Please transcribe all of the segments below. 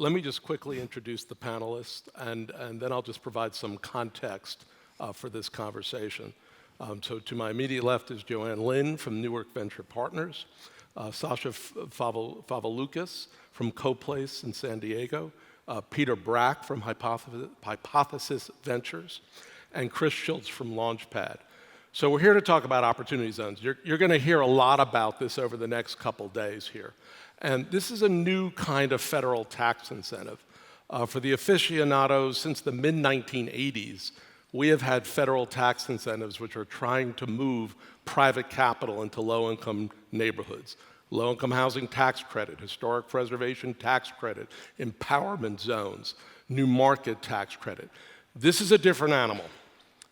let me just quickly introduce the panelists, and then I'll just provide some context for this conversation. So to my immediate left is Joanne Lin from Newark Venture Partners, Sasha Favelukis from CoPlace in San Diego, Peter Brack from Hypothesis Ventures, and Chris Schultz from Launchpad. So we're here to talk about opportunity zones. You're going to hear a lot about this over the next couple days here. And this is a new kind of federal tax incentive. For the aficionados, since the mid-1980s, we have had federal tax incentives which are trying to move private capital into low-income neighborhoods. Low-income housing tax credit, historic preservation tax credit, empowerment zones, new market tax credit. This is a different animal.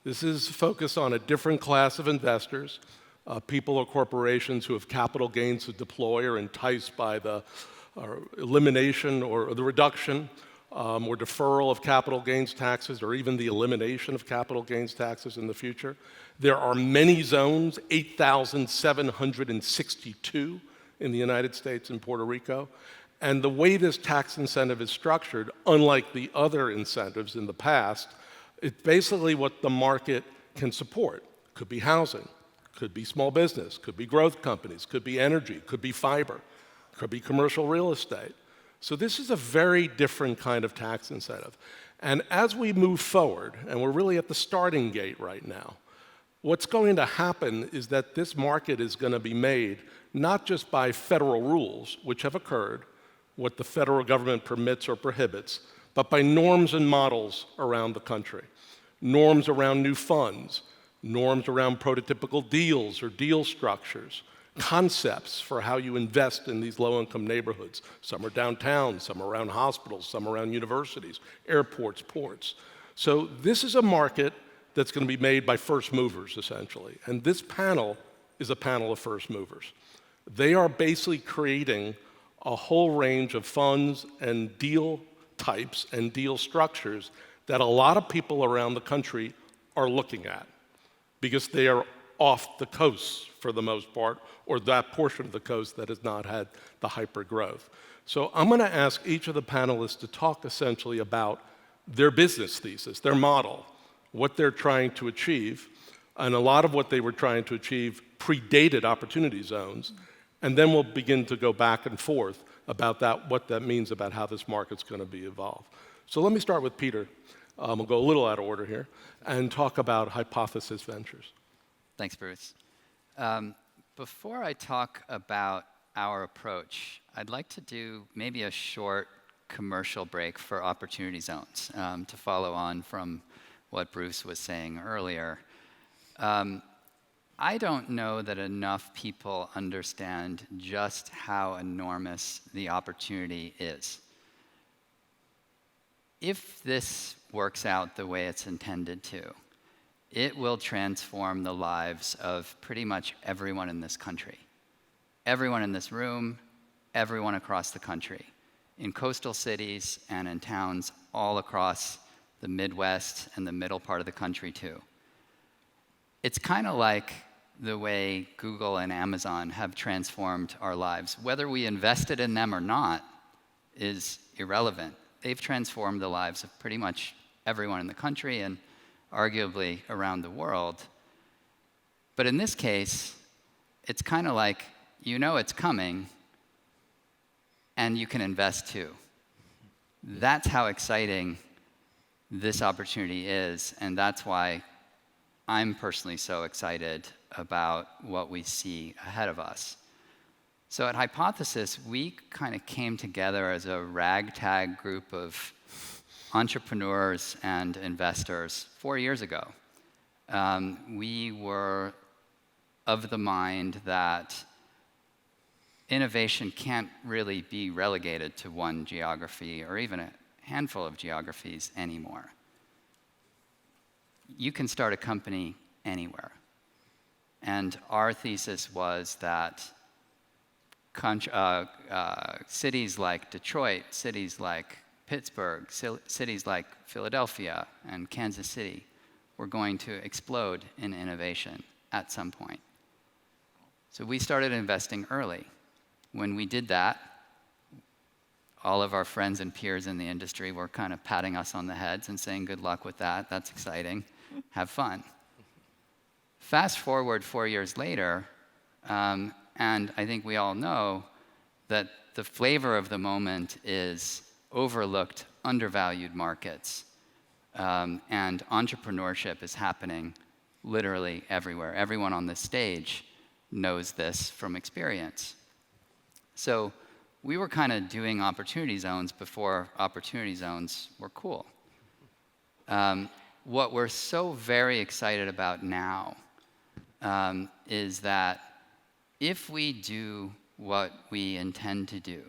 This is focused on a different class of investors, people or corporations who have capital gains to deploy or enticed by the elimination or the reduction or deferral of capital gains taxes, or even the elimination of capital gains taxes in the future. There are many zones, 8,762 in the United States and Puerto Rico. And the way this tax incentive is structured, unlike the other incentives in the past, it's basically what the market can support. Could be housing, could be small business, could be growth companies, could be energy, could be fiber, could be commercial real estate. So this is a very different kind of tax incentive. And as we move forward, and we're really at the starting gate right now, what's going to happen is that this market is going to be made not just by federal rules, which have occurred, what the federal government permits or prohibits, but by norms and models around the country. Norms around new funds, norms around prototypical deals or deal structures, concepts for how you invest in these low-income neighborhoods. Some are downtown, some are around hospitals, some around universities, airports, ports. So this is a market that's going to be made by first movers, essentially. And this panel is a panel of first movers. They are basically creating a whole range of funds and deal types and deal structures that a lot of people around the country are looking at because they are off the coast for the most part, or that portion of the coast that has not had the hyper growth. So I'm going to ask each of the panelists to talk essentially about their business thesis, their model, what they're trying to achieve, and a lot of what they were trying to achieve predated opportunity zones, and then we'll begin to go back and forth about that, what that means about how this market's going to be evolved. So let me start with Peter. We'll go a little out of order here and talk about Hypothesis Ventures. Thanks, Bruce. Before I talk about our approach, I'd like to do maybe a short commercial break for opportunity zones to follow on from what Bruce was saying earlier. I don't know that enough people understand just how enormous the opportunity is. If this works out the way it's intended to, it will transform the lives of pretty much everyone in this country. Everyone in this room, everyone across the country, in coastal cities and in towns all across the Midwest and the middle part of the country too. It's kind of like the way Google and Amazon have transformed our lives. Whether we invested in them or not is irrelevant. They've transformed the lives of pretty much everyone in the country and arguably around the world. But in this case, it's kind of like you know it's coming and you can invest too. That's how exciting this opportunity is, and that's why I'm personally so excited about what we see ahead of us. So at Hypothesis, we kind of came together as a ragtag group of entrepreneurs and investors 4 years ago. We were of the mind that innovation can't really be relegated to one geography or even a handful of geographies anymore. You can start a company anywhere. And our thesis was that cities like Detroit, cities like Pittsburgh, cities like Philadelphia and Kansas City were going to explode in innovation at some point. So we started investing early. When we did that, all of our friends and peers in the industry were kind of patting us on the heads and saying, good luck with that, that's exciting, have fun. Fast forward 4 years later, and I think we all know that the flavor of the moment is overlooked, undervalued markets. And entrepreneurship is happening literally everywhere. Everyone on this stage knows this from experience. So we were kind of doing opportunity zones before opportunity zones were cool. What we're so very excited about now is that if we do what we intend to do,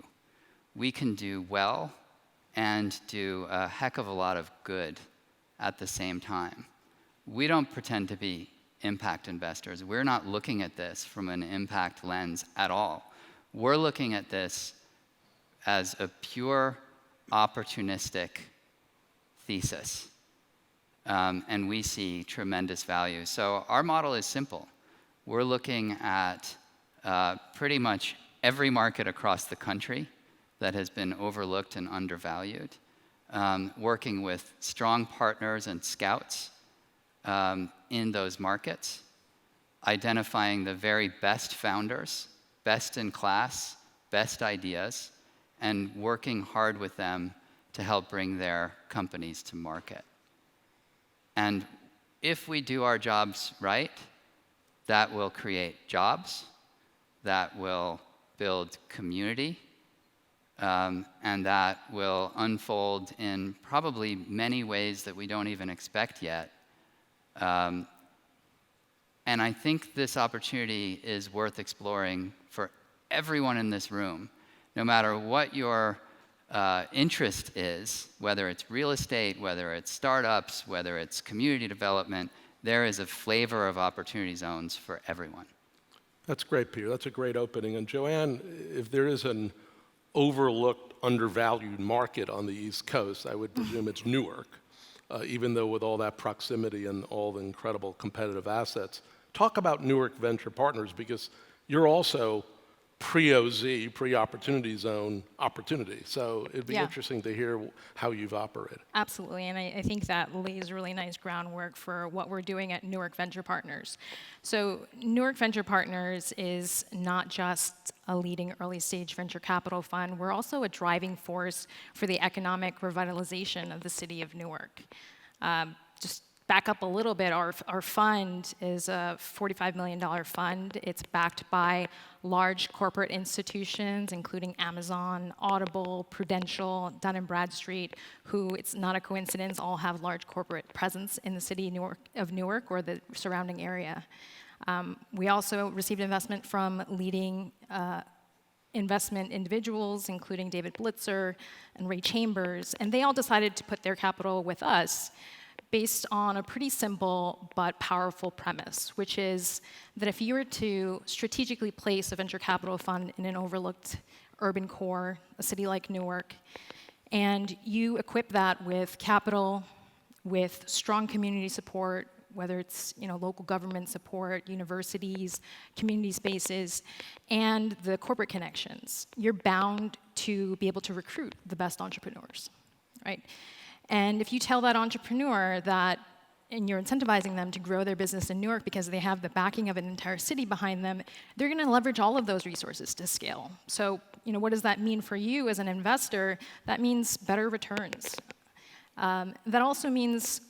we can do well and do a heck of a lot of good at the same time. We don't pretend to be impact investors. We're not looking at this from an impact lens at all. We're looking at this as a pure opportunistic thesis. And we see tremendous value. So our model is simple. We're looking at pretty much every market across the country that has been overlooked and undervalued, working with strong partners and scouts in those markets, identifying the very best founders, best in class, best ideas, and working hard with them to help bring their companies to market. And if we do our jobs right, that will create jobs, that will build community, and that will unfold in probably many ways that we don't even expect yet. And I think this opportunity is worth exploring for everyone in this room, no matter what your interest is, whether it's real estate, whether it's startups, whether it's community development, there is a flavor of opportunity zones for everyone. That's great, Peter. That's a great opening. And Joanne, if there is an overlooked, undervalued market on the East Coast, I would presume it's Newark, even though with all that proximity and all the incredible competitive assets. Talk about Newark Venture Partners, because you're also pre-OZ, pre-opportunity zone opportunity. So it'd be interesting to hear how you've operated. Absolutely, and I think that lays really nice groundwork for what we're doing at Newark Venture Partners. So Newark Venture Partners is not just a leading early stage venture capital fund, we're also a driving force for the economic revitalization of the city of Newark. Just back up a little bit, our fund is a $45 million fund. It's backed by large corporate institutions, including Amazon, Audible, Prudential, Dun & Bradstreet, who, it's not a coincidence, all have large corporate presence in the city of Newark or the surrounding area. We also received investment from leading investment individuals, including David Blitzer and Ray Chambers, and they all decided to put their capital with us based on a pretty simple but powerful premise, which is that if you were to strategically place a venture capital fund in an overlooked urban core, a city like Newark, and you equip that with capital, with strong community support, whether it's local government support, universities, community spaces, and the corporate connections, you're bound to be able to recruit the best entrepreneurs, right? And if you tell that entrepreneur that, and you're incentivizing them to grow their business in Newark because they have the backing of an entire city behind them, they're going to leverage all of those resources to scale. So, what does that mean for you as an investor? That means better returns. That also means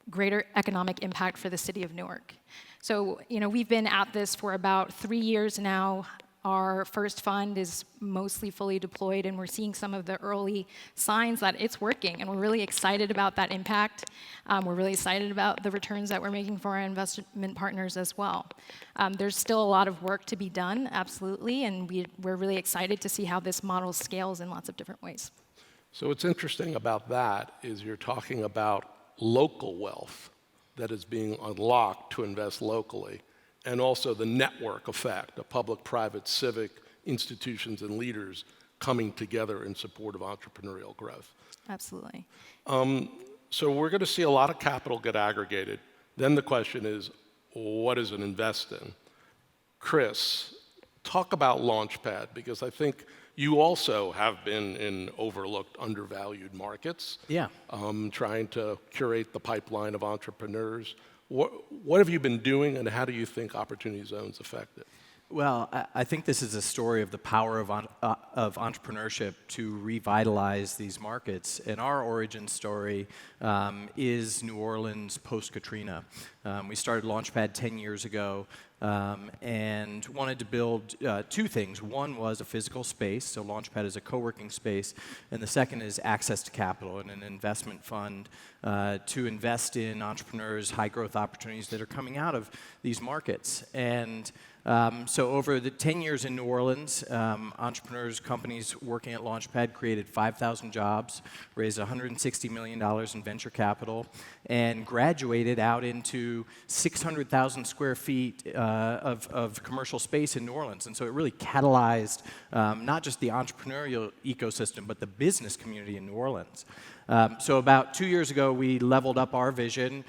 greater economic impact for the city of Newark. So, we've been at this for about 3 years now. Our first fund is mostly fully deployed, and we're seeing some of the early signs that it's working, and we're really excited about that impact. We're really excited about the returns that we're making for our investment partners as well. There's still a lot of work to be done, absolutely, and we're really excited to see how this model scales in lots of different ways. So what's interesting about that is you're talking about local wealth that is being unlocked to invest locally, and also the network effect of public, private, civic institutions and leaders coming together in support of entrepreneurial growth. Absolutely. So we're going to see a lot of capital get aggregated. Then the question is, what does it invest in? Chris, talk about Launchpad, because I think You also have been in overlooked, undervalued markets. Yeah. Trying to curate the pipeline of entrepreneurs. What have you been doing, and how do you think Opportunity Zones affect it? Well, I think this is a story of the power of entrepreneurship to revitalize these markets. And our origin story is New Orleans post-Katrina. We started Launchpad 10 years ago and wanted to build two things. One was a physical space, so Launchpad is a co-working space, and the second is access to capital and an investment fund to invest in entrepreneurs, high-growth opportunities that are coming out of these markets. And so over the 10 years in New Orleans, entrepreneurs, companies working at Launchpad created 5,000 jobs, raised $160 million in venture capital, and graduated out into 600,000 square feet of commercial space in New Orleans. And so it really catalyzed not just the entrepreneurial ecosystem, but the business community in New Orleans. So about 2 years ago, we leveled up our vision.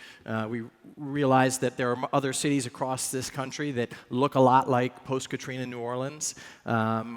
We realized that there are other cities across this country that look a lot like post-Katrina New Orleans,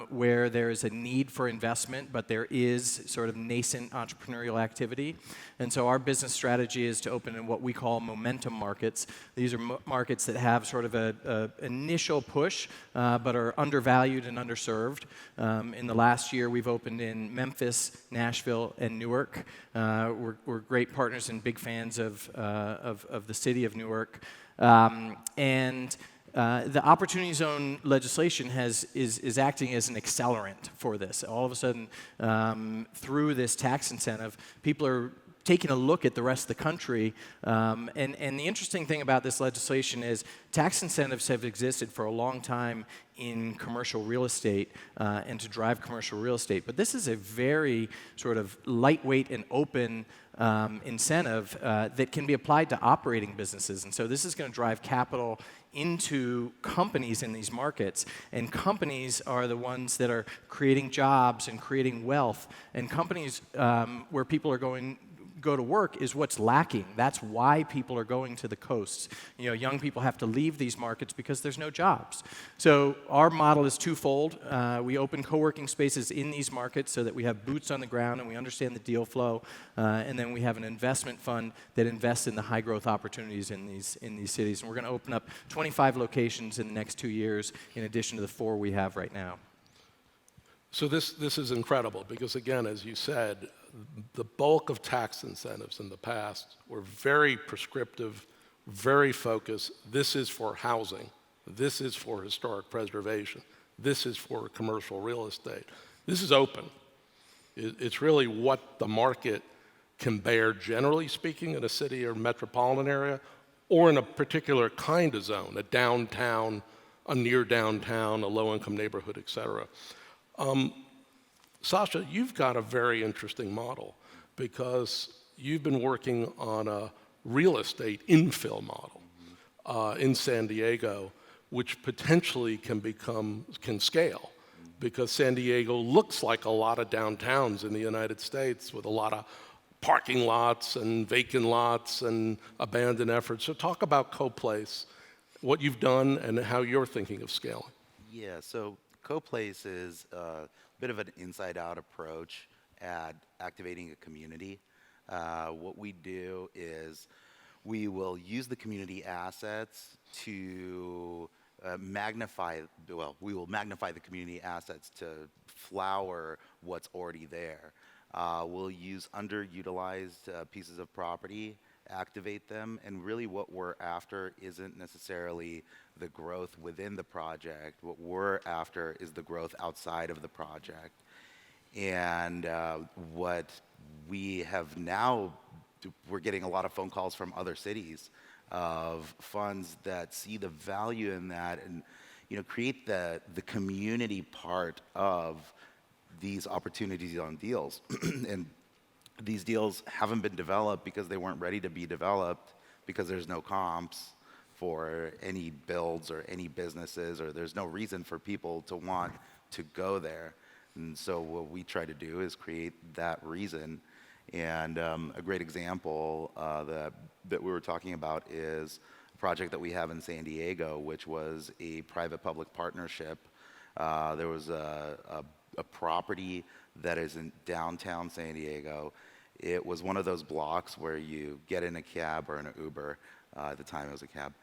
where there is a need for investment, but there is sort of nascent entrepreneurial activity. And so our business strategy is to open in what we call momentum markets. These are markets that have sort of an initial push, but are undervalued and underserved. In the last year, we've opened in Memphis, Nashville, and Newark. We're great partners and big fans of the city of Newark. And the Opportunity Zone legislation is acting as an accelerant for this. All of a sudden, through this tax incentive, people are taking a look at the rest of the country. And the interesting thing about this legislation is tax incentives have existed for a long time in commercial real estate and to drive commercial real estate. But this is a very sort of lightweight and open incentive that can be applied to operating businesses. And so this is going to drive capital into companies in these markets. And companies are the ones that are creating jobs and creating wealth. And companies where people are go to work is what's lacking. That's why people are going to the coasts. You know, young people have to leave these markets because there's no jobs. So our model is twofold. We open co-working spaces in these markets so that we have boots on the ground and we understand the deal flow. And then we have an investment fund that invests in the high growth opportunities in these cities. And we're going to open up 25 locations in the next 2 years in addition to the 4 we have right now. So this is incredible because, again, as you said, the bulk of tax incentives in the past were very prescriptive, very focused. This is for housing. This is for historic preservation. This is for commercial real estate. This is open. It's really what the market can bear, generally speaking, in a city or metropolitan area, or in a particular kind of zone, a downtown, a near downtown, a low-income neighborhood, et cetera. Sasha, you've got a very interesting model because you've been working on a real estate infill model in San Diego, which potentially can scale because San Diego looks like a lot of downtowns in the United States with a lot of parking lots and vacant lots and abandoned efforts. So talk about CoPlace, what you've done and how you're thinking of scaling. Yeah, so CoPlace is a bit of an inside-out approach at activating a community. What we do is we will use the community assets to we will magnify the community assets to flower what's already there. We'll use underutilized pieces of property, activate them, and really what we're after isn't necessarily the growth within the project. What we're after is the growth outside of the project. And what we have now, we're getting a lot of phone calls from other cities of funds that see the value in that and create the community part of these opportunities on deals. And these deals haven't been developed because they weren't ready to be developed because there's no comps for any builds or any businesses, or there's no reason for people to want to go there. And so what we try to do is create that reason. And a great example that we were talking about is a project that we have in San Diego, which was a private-public partnership. There was a a property that is in downtown San Diego. It was one of those blocks where you get in a cab or an Uber, at the time it was a cab,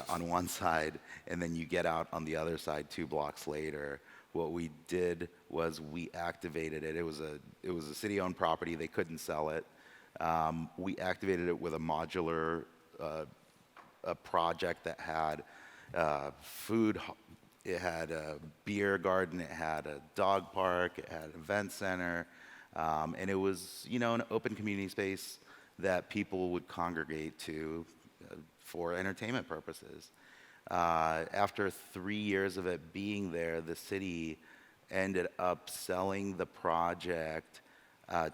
on one side, and then you get out on the other side 2 blocks later. What we did was we activated it. It was a city-owned property. They couldn't sell it. We activated it with a modular a project that had food. It had a beer garden. It had a dog park. It had an event center. And it was, an open community space that people would congregate to for entertainment purposes. After 3 years of it being there, the city ended up selling the project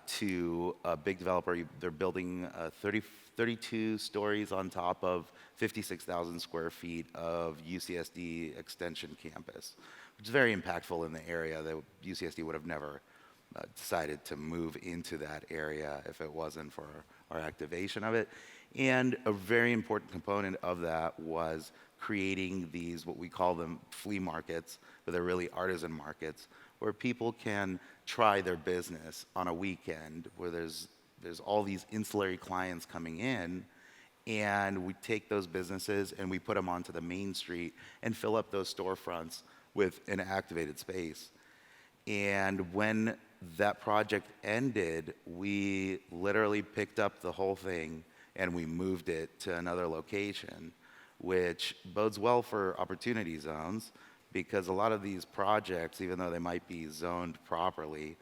to a big developer. They're building 32 stories on top of 56,000 square feet of UCSD Extension campus, which is very impactful in the area. That UCSD would have never decided to move into that area if it wasn't for our activation of it. And a very important component of that was creating these, what we call them, flea markets, but they're really artisan markets, where people can try their business on a weekend, where there's all these ancillary clients coming in, and we take those businesses and we put them onto the main street and fill up those storefronts with an activated space. And when that project ended, we literally picked up the whole thing and we moved it to another location, which bodes well for opportunity zones, because a lot of these projects, even though they might be zoned properly,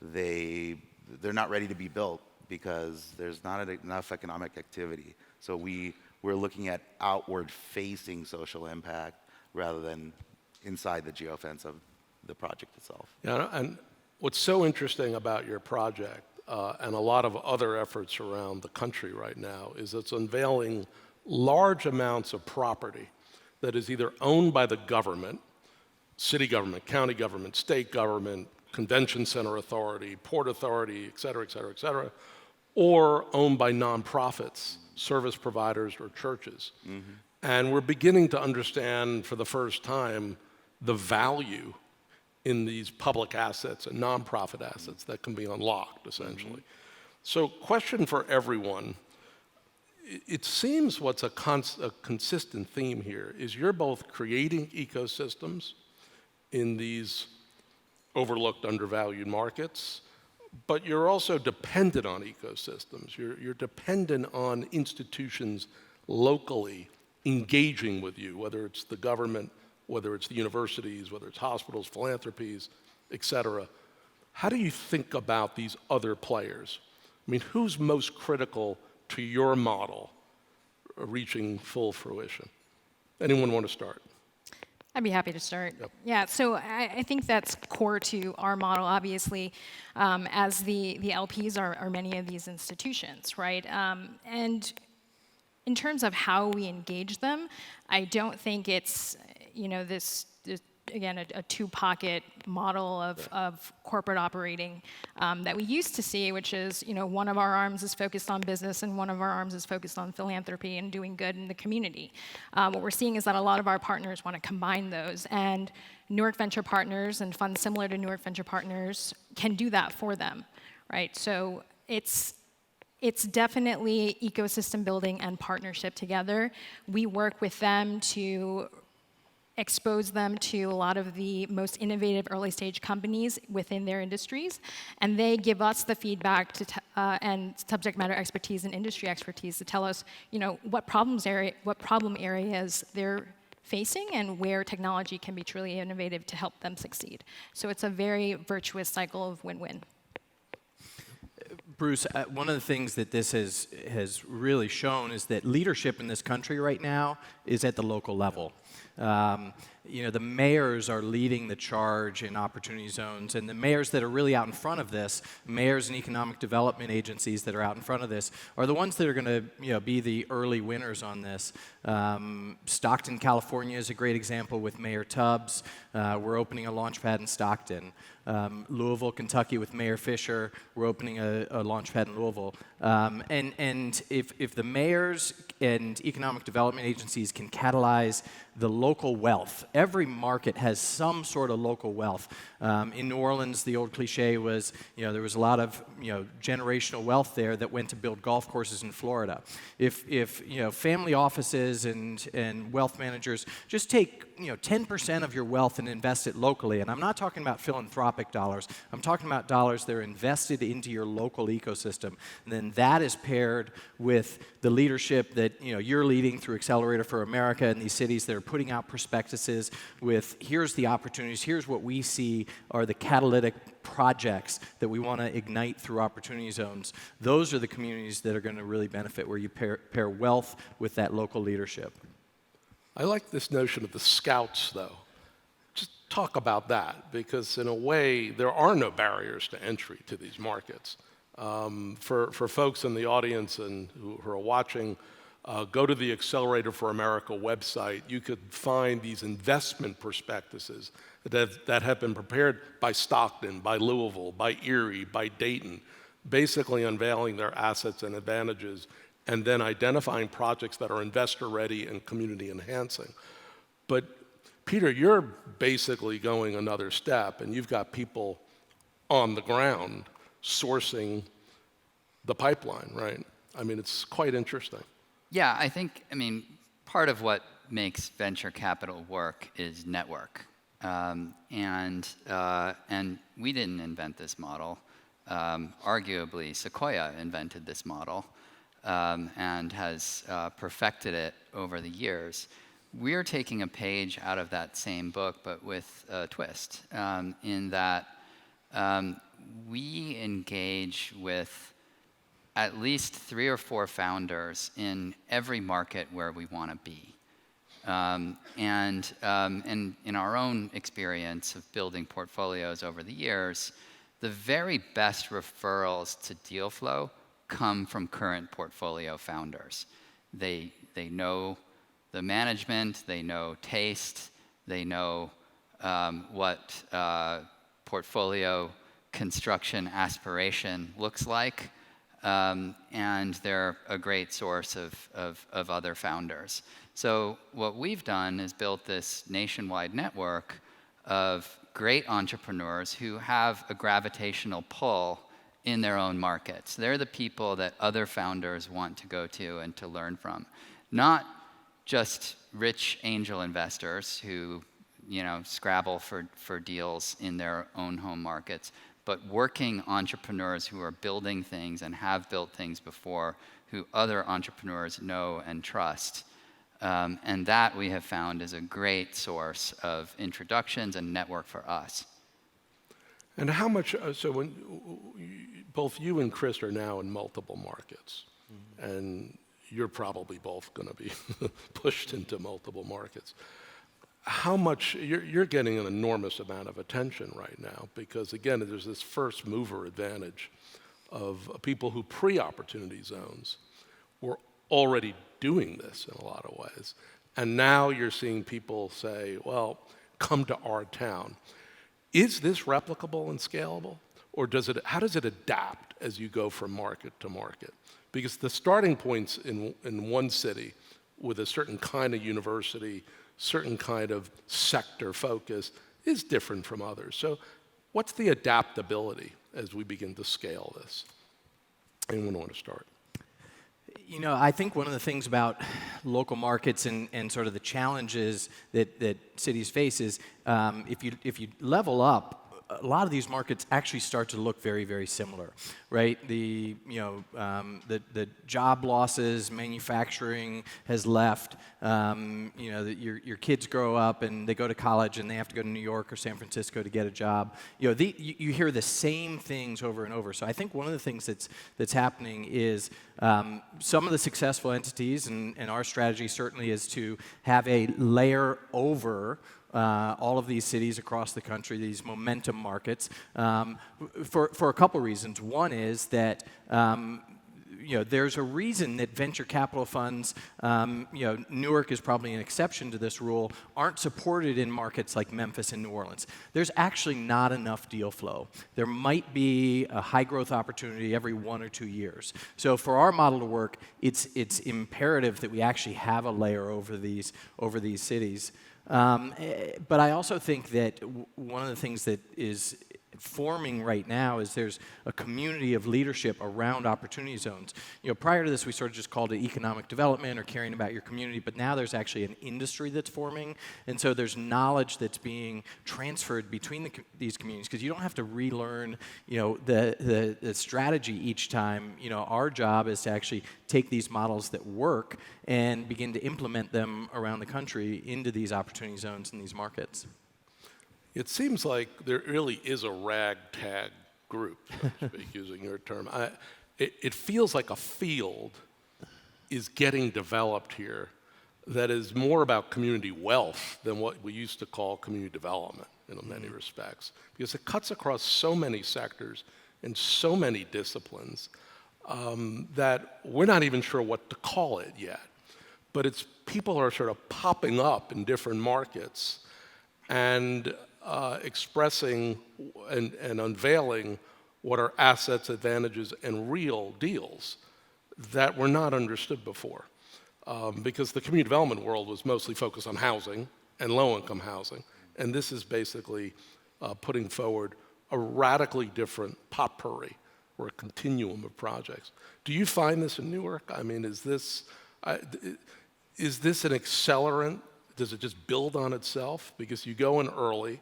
they're not ready to be built because there's not enough economic activity. So we're looking at outward-facing social impact rather than inside the geofence of the project itself. Yeah, and what's so interesting about your project and a lot of other efforts around the country right now is it's unveiling large amounts of property that is either owned by the government, city government, county government, state government, convention center authority, port authority, et cetera, et cetera, et cetera, or owned by nonprofits, service providers, or churches. Mm-hmm. And we're beginning to understand for the first time the value in these public assets and nonprofit assets that can be unlocked, essentially. Mm-hmm. So, question for everyone. It seems what's a consistent theme here is you're both creating ecosystems in these overlooked, undervalued markets, but you're also dependent on ecosystems. You're dependent on institutions locally engaging with you, whether it's the government, whether it's the universities, whether it's hospitals, philanthropies, et cetera. How do you think about these other players? I mean, who's most critical to your model reaching full fruition? Anyone want to start? I'd be happy to start. Yep. Yeah, so I think that's core to our model, obviously, as the LPs are many of these institutions, right? And in terms of how we engage them, I don't think it's, this again, a two-pocket model of corporate operating that we used to see, which is, one of our arms is focused on business and one of our arms is focused on philanthropy and doing good in the community. What we're seeing is that a lot of our partners want to combine those, and Newark Venture Partners and funds similar to Newark Venture Partners can do that for them, right? So it's definitely ecosystem building and partnership together. We work with them to expose them to a lot of the most innovative early stage companies within their industries, and they give us the feedback and subject matter expertise and industry expertise to tell us, what problem areas they're facing and where technology can be truly innovative to help them succeed. So it's a very virtuous cycle of win-win. Bruce, one of the things that this has really shown is that leadership in this country right now is at the local level. The mayors are leading the charge in opportunity zones, and the mayors that are really out in front of this, mayors and economic development agencies that are out in front of this, are the ones that are going to be the early winners on this. Stockton, California is a great example with Mayor Tubbs. We're opening a launchpad in Stockton. Louisville, Kentucky with Mayor Fisher, we're opening a launchpad in Louisville. And if the mayors and economic development agencies can catalyze the local wealth every market has some sort of local wealth. In New Orleans, the old cliche was, there was a lot of, generational wealth there that went to build golf courses in Florida. If family offices and wealth managers just take, 10% of your wealth and invest it locally, and I'm not talking about philanthropic dollars, I'm talking about dollars that are invested into your local ecosystem, and then that is paired with the leadership that, you're leading through Accelerator for America in these cities that are putting out prospectuses with, here's the opportunities, here's what we see are the catalytic projects that we want to ignite through opportunity zones. Those are the communities that are going to really benefit, where you pair wealth with that local leadership. I like this notion of the scouts, though. Just talk about that, because in a way, there are no barriers to entry to these markets. For folks in the audience and who are watching, go to the Accelerator for America website. You could find these investment prospectuses that have been prepared by Stockton, by Louisville, by Erie, by Dayton, basically unveiling their assets and advantages, and then identifying projects that are investor-ready and community-enhancing. But Peter, you're basically going another step, and you've got people on the ground sourcing the pipeline, right? I mean, it's quite interesting. Yeah, part of what makes venture capital work is network. And we didn't invent this model. Arguably, Sequoia invented this model and has perfected it over the years. We're taking a page out of that same book, but with a twist, in that we engage with at least 3 or 4 founders in every market where we want to be. And in our own experience of building portfolios over the years, the very best referrals to deal flow come from current portfolio founders. They know the management, they know taste, they know what portfolio construction aspiration looks like, and they're a great source of other founders. So what we've done is built this nationwide network of great entrepreneurs who have a gravitational pull in their own markets. They're the people that other founders want to go to and to learn from. Not just rich angel investors who, scrabble for deals in their own home markets, but working entrepreneurs who are building things and have built things before, who other entrepreneurs know and trust. And that we have found is a great source of introductions and network for us. And how much, so when both you and Chris are now in multiple markets, and you're probably both going to be pushed into multiple markets. How much, you're getting an enormous amount of attention right now, because again, there's this first mover advantage of people who pre-opportunity zones were already doing this in a lot of ways. And now you're seeing people say, well, come to our town. Is this replicable and scalable? Or how does it adapt as you go from market to market? Because the starting points in one city with a certain kind of university, certain kind of sector focus is different from others. So what's the adaptability as we begin to scale this? Anyone want to start? I think one of the things about local markets and sort of the challenges that cities face is if you level up, a lot of these markets actually start to look very, very similar, right? The job losses, manufacturing has left. Your kids grow up and they go to college and they have to go to New York or San Francisco to get a job. You hear the same things over and over. So I think one of the things that's happening is some of the successful entities, and our strategy certainly is to have a layer over all of these cities across the country, these momentum markets, for a couple reasons. One is that there's a reason that venture capital funds, Newark is probably an exception to this rule, aren't supported in markets like Memphis and New Orleans. There's actually not enough deal flow. There might be a high growth opportunity every 1 or 2 years. So for our model to work, it's imperative that we actually have a layer over these cities. But I also think that one of the things that is forming right now is there's a community of leadership around opportunity zones. Prior to this, we sort of just called it economic development or caring about your community, but now there's actually an industry that's forming, and so there's knowledge that's being transferred between these communities, because you don't have to relearn, the strategy each time. Our job is to actually take these models that work and begin to implement them around the country into these opportunity zones and these markets. It seems like there really is a ragtag group, so to speak, using your term. It feels like a field is getting developed here that is more about community wealth than what we used to call community development in many respects, because it cuts across so many sectors and so many disciplines that we're not even sure what to call it yet. But people are sort of popping up in different markets and expressing and unveiling what are assets, advantages, and real deals that were not understood before. Because the community development world was mostly focused on housing and low-income housing. And this is basically putting forward a radically different potpourri or a continuum of projects. Do you find this in Newark? I mean, is this an accelerant? Does it just build on itself? Because you go in early,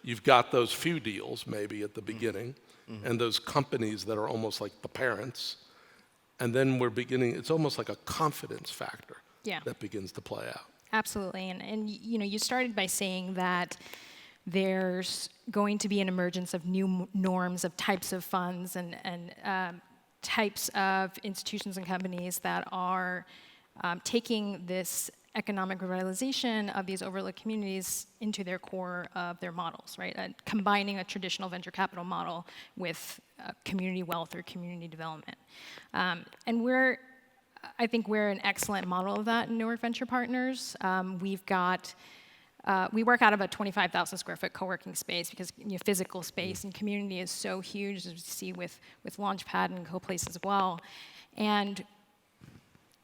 you've got those few deals maybe at the beginning, and those companies that are almost like the parents, and then it's almost like a confidence factor that begins to play out. Absolutely, and you started by saying that there's going to be an emergence of new norms of types of funds and types of institutions and companies that are taking this economic revitalization of these overlooked communities into their core of their models, right? Combining a traditional venture capital model with community wealth or community development. And I think we're an excellent model of that in Newark Venture Partners. We work out of a 25,000 square foot co-working space because physical space and community is so huge, as you see with Launchpad and CoPlace as well. And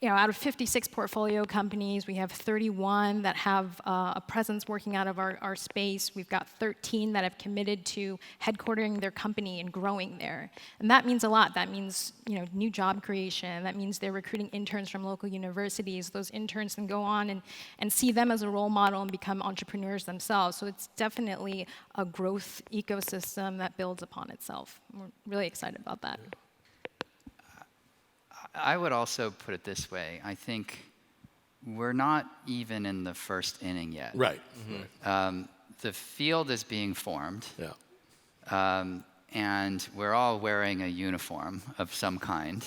out of 56 portfolio companies, we have 31 that have a presence working out of our space. We've got 13 that have committed to headquartering their company and growing there. And that means a lot. That means new job creation. That means they're recruiting interns from local universities. Those interns can go on and see them as a role model and become entrepreneurs themselves. So it's definitely a growth ecosystem that builds upon itself. We're really excited about that. I would also put it this way. I think we're not even in the first inning yet. Right. The field is being formed. Yeah. And we're all wearing a uniform of some kind.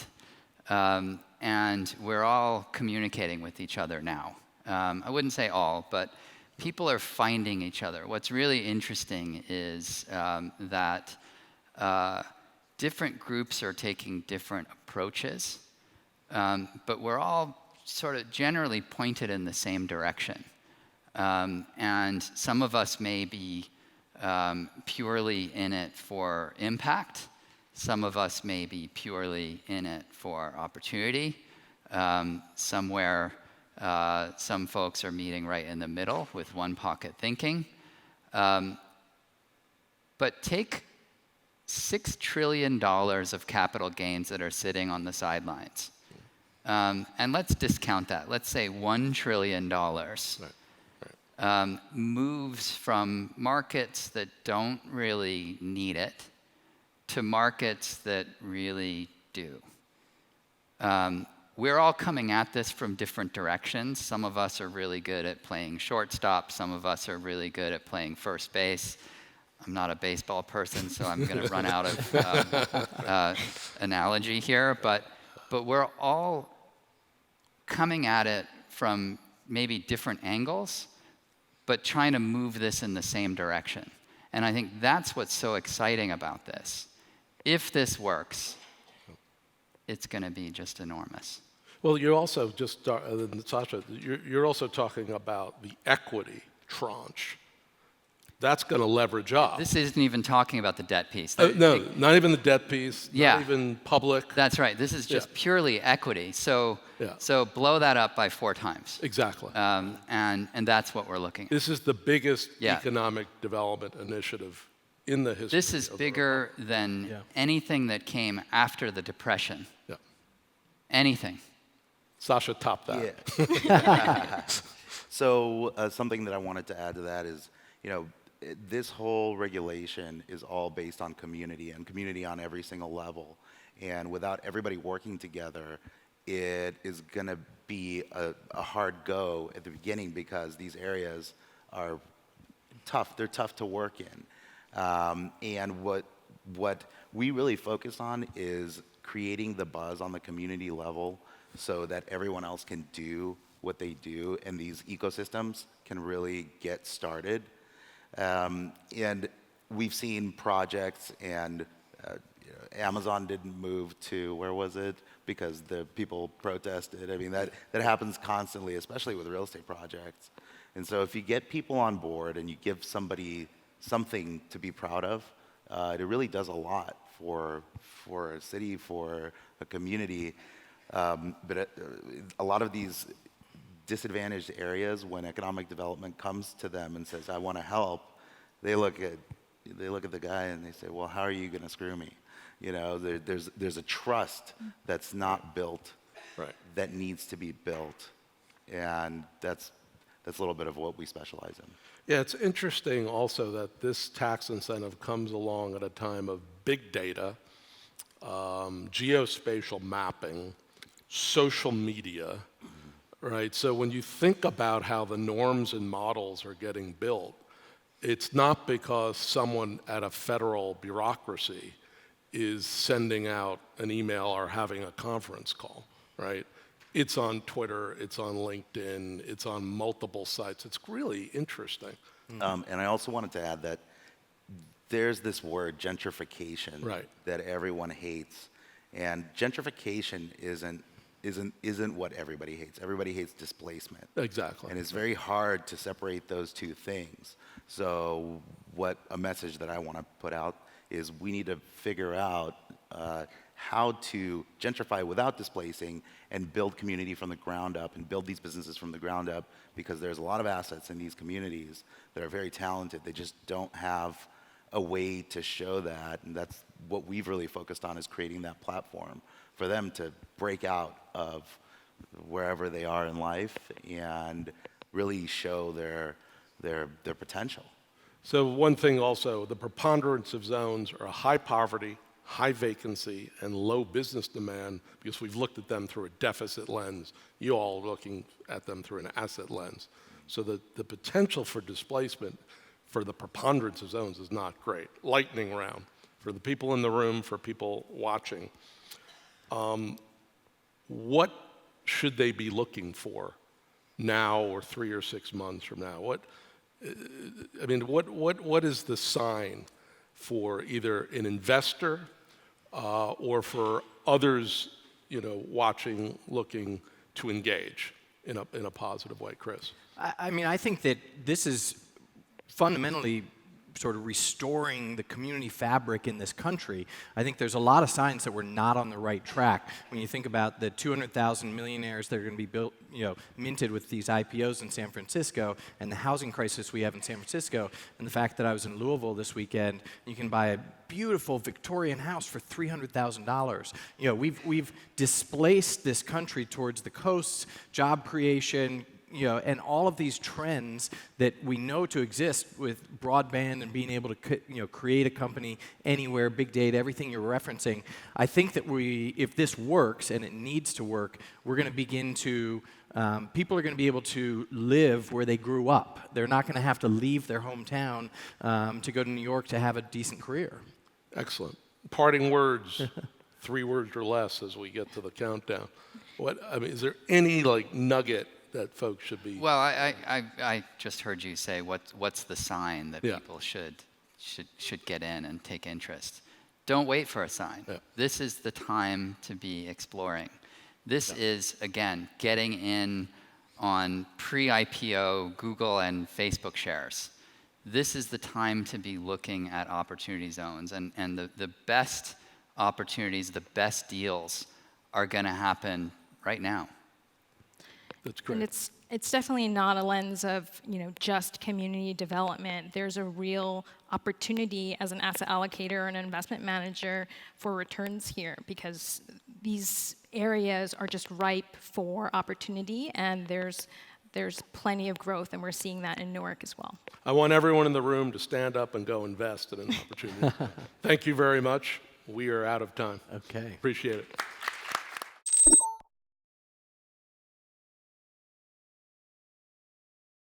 And we're all communicating with each other now. I wouldn't say all, but people are finding each other. What's really interesting is that different groups are taking different approaches. But we're all sort of generally pointed in the same direction. And some of us may be purely in it for impact. Some of us may be purely in it for opportunity. Some folks are meeting right in the middle with one pocket thinking. But take $6 trillion of capital gains that are sitting on the sidelines. And let's discount that. Let's say $1 trillion moves from markets that don't really need it to markets that really do. We're all coming at this from different directions. Some of us are really good at playing shortstop. Some of us are really good at playing first base. I'm not a baseball person, so I'm going to run out of analogy here. But we're all coming at it from maybe different angles, but trying to move this in the same direction. And I think that's what's so exciting about this. If this works, it's going to be just enormous. Well, you're also just, Sasha, you're also talking about the equity tranche. That's going to leverage up. This isn't even talking about the debt piece. No, not even the debt piece, Yeah. not even public. That's right. This is just purely equity. So, so blow that up by 4 times. Exactly. And that's what we're looking at. This is the biggest economic development initiative in the history. This is bigger than anything that came after the Depression. Yeah. Anything. Sasha, top that. Yeah. So something that I wanted to add to that is, this whole regulation is all based on community and community on every single level. And without everybody working together, it is going to be a hard go at the beginning because these areas are tough. They're tough to work in. And what we really focus on is creating the buzz on the community level so that everyone else can do what they do and these ecosystems can really get started. And we've seen projects and Amazon didn't move to, where was it? Because the people protested. I mean, that happens constantly, especially with real estate projects. And so if you get people on board and you give somebody something to be proud of, it really does a lot for a city, for a community. But a lot of these disadvantaged areas, when economic development comes to them and says, I want to help, they look at the guy and they say, well, how are you going to screw me? There's a trust that's not built, that needs to be built. And that's a little bit of what we specialize in. Yeah, it's interesting also that this tax incentive comes along at a time of big data, geospatial mapping, social media, right? So when you think about how the norms and models are getting built, it's not because someone at a federal bureaucracy is sending out an email or having a conference call, right? It's on Twitter, it's on LinkedIn, it's on multiple sites. It's really interesting. And I also wanted to add that there's this word gentrification that everyone hates. And gentrification isn't what everybody hates. Everybody hates displacement. Exactly. And it's very hard to separate those two things. So what a message that I want to put out is we need to figure out how to gentrify without displacing and build community from the ground up and build these businesses from the ground up, because there's a lot of assets in these communities that are very talented. They just don't have a way to show that, and that's what we've really focused on, is creating that platform for them to break out of wherever they are in life and really show their potential. So one thing also, the preponderance of zones are high poverty, high vacancy, and low business demand, because we've looked at them through a deficit lens. You all are looking at them through an asset lens. So the potential for displacement for the preponderance of zones is not great. Lightning round for the people in the room, for people watching. What should they be looking for now or 3 or 6 months from now? What is the sign for either an investor or for others, watching, looking to engage in a positive way, Chris? I think that this is fundamentally sort of restoring the community fabric in this country. I think there's a lot of signs that we're not on the right track. When you think about the 200,000 millionaires that are going to be built, minted with these IPOs in San Francisco, and the housing crisis we have in San Francisco, and the fact that I was in Louisville this weekend, you can buy a beautiful Victorian house for $300,000. We've displaced this country towards the coasts, job creation, and all of these trends that we know to exist with broadband and being able to create a company anywhere, big data, everything you're referencing. I think that if this works, and it needs to work, we're going to begin to, people are going to be able to live where they grew up. They're not going to have to leave their hometown to go to New York to have a decent career. Excellent. Parting words, 3 words or less as we get to the countdown. Is there any nugget that folks should be? Well, I just heard you say what's the sign that people should get in and take interest. don't wait for a sign. Yeah. This is the time to be exploring. This is, again, getting in on pre-IPO Google and Facebook shares. This is the time to be looking at opportunity zones. And the best opportunities, the best deals are going to happen right now. That's great. And it's definitely not a lens of just community development. There's a real opportunity as an asset allocator and an investment manager for returns here, because these areas are just ripe for opportunity, and there's plenty of growth, and we're seeing that in Newark as well. I want everyone in the room to stand up and go invest in an opportunity. Thank you very much. We are out of time. Okay. Appreciate it.